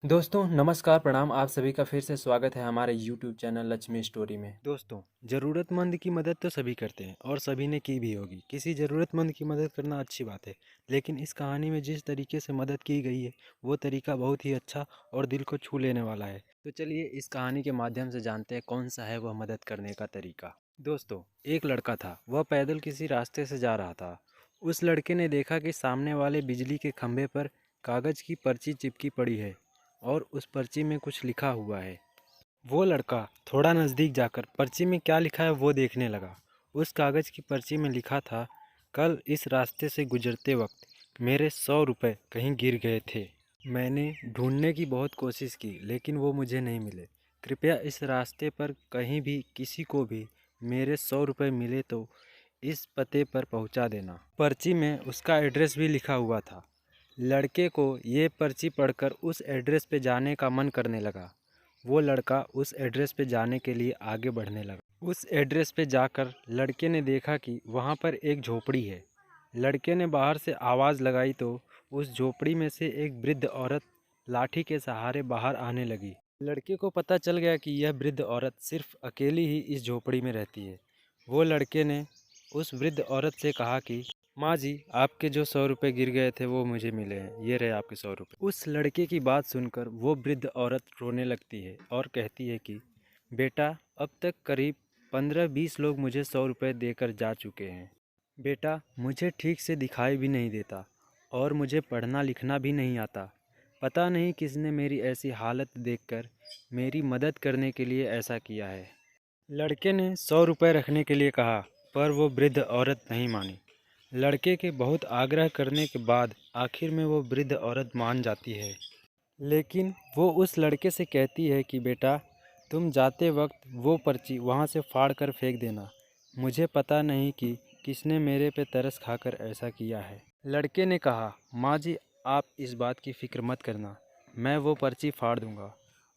दोस्तों नमस्कार प्रणाम। आप सभी का फिर से स्वागत है हमारे YouTube चैनल लक्ष्मी स्टोरी में। दोस्तों ज़रूरतमंद की मदद तो सभी करते हैं और सभी ने की भी होगी। किसी ज़रूरतमंद की मदद करना अच्छी बात है, लेकिन इस कहानी में जिस तरीके से मदद की गई है वो तरीका बहुत ही अच्छा और दिल को छू लेने वाला है। तो चलिए इस कहानी के माध्यम से जानते हैं कौन सा है वह मदद करने का तरीका। दोस्तों एक लड़का था, वह पैदल किसी रास्ते से जा रहा था। उस लड़के ने देखा कि सामने वाले बिजली के खंभे पर कागज़ की पर्ची चिपकी पड़ी है और उस पर्ची में कुछ लिखा हुआ है। वो लड़का थोड़ा नज़दीक जाकर पर्ची में क्या लिखा है वो देखने लगा। उस कागज़ की पर्ची में लिखा था, कल इस रास्ते से गुजरते वक्त मेरे 100 रुपये कहीं गिर गए थे। मैंने ढूंढने की बहुत कोशिश की लेकिन वो मुझे नहीं मिले। कृपया इस रास्ते पर कहीं भी किसी को भी मेरे 100 रुपये मिले तो इस पते पर पहुंचा देना। पर्ची में उसका एड्रेस भी लिखा हुआ था। लड़के को ये पर्ची पढ़कर उस एड्रेस पे जाने का मन करने लगा। वो लड़का उस एड्रेस पे जाने के लिए आगे बढ़ने लगा। उस एड्रेस पे जाकर लड़के ने देखा कि वहाँ पर एक झोपड़ी है। लड़के ने बाहर से आवाज़ लगाई तो उस झोपड़ी में से एक वृद्ध औरत लाठी के सहारे बाहर आने लगी। लड़के को पता चल गया कि यह वृद्ध औरत सिर्फ अकेली ही इस झोपड़ी में रहती है। वो लड़के ने उस वृद्ध औरत से कहा कि माँ जी, आपके जो 100 रुपये गिर गए थे वो मुझे मिले हैं, ये रहे आपके 100 रुपये। उस लड़के की बात सुनकर वो वृद्ध औरत रोने लगती है और कहती है कि बेटा, अब तक करीब 15-20 लोग मुझे 100 रुपये देकर जा चुके हैं। बेटा, मुझे ठीक से दिखाई भी नहीं देता और मुझे पढ़ना लिखना भी नहीं आता। पता नहीं किसने मेरी ऐसी हालत देखकर मेरी मदद करने के लिए ऐसा किया है। लड़के ने 100 रुपये रखने के लिए कहा, पर वो वृद्ध औरत नहीं मानी। लड़के के बहुत आग्रह करने के बाद आखिर में वो वृद्ध औरत मान जाती है, लेकिन वो उस लड़के से कहती है कि बेटा, तुम जाते वक्त वो पर्ची वहाँ से फाड़ कर फेंक देना। मुझे पता नहीं कि किसने मेरे पे तरस खाकर ऐसा किया है। लड़के ने कहा, माँ जी, आप इस बात की फ़िक्र मत करना, मैं वो पर्ची फाड़ दूंगा।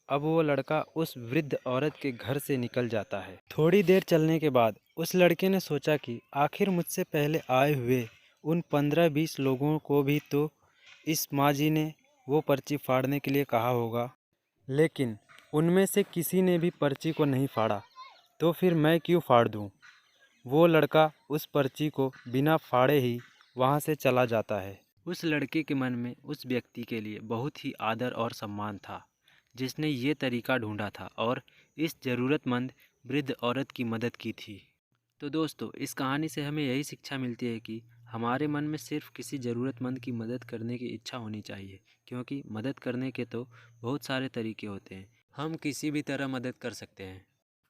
अब वो लड़का उस वृद्ध औरत के घर से निकल जाता है। थोड़ी देर चलने के बाद उस लड़के ने सोचा कि आखिर मुझसे पहले आए हुए उन 15-20 लोगों को भी तो इस माँ जी ने वो पर्ची फाड़ने के लिए कहा होगा, लेकिन उनमें से किसी ने भी पर्ची को नहीं फाड़ा, तो फिर मैं क्यों फाड़ दूँ। वो लड़का उस पर्ची को बिना फाड़े ही वहाँ से चला जाता है। उस लड़के के मन में उस व्यक्ति के लिए बहुत ही आदर और सम्मान था, जिसने ये तरीका ढूंढा था और इस ज़रूरतमंद वृद्ध औरत की मदद की थी। तो दोस्तों इस कहानी से हमें यही शिक्षा मिलती है कि हमारे मन में सिर्फ किसी ज़रूरतमंद की मदद करने की इच्छा होनी चाहिए, क्योंकि मदद करने के तो बहुत सारे तरीके होते हैं। हम किसी भी तरह मदद कर सकते हैं।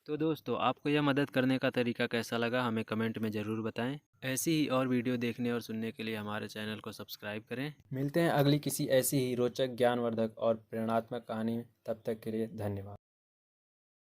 तो दोस्तों आपको यह मदद करने का तरीका कैसा लगा हमें कमेंट में ज़रूर बताएं। ऐसी ही और वीडियो देखने और सुनने के लिए हमारे चैनल को सब्सक्राइब करें। मिलते हैं अगली किसी ऐसी ही रोचक, ज्ञानवर्धक और प्रेरणात्मक कहानी में। तब तक के लिए धन्यवाद।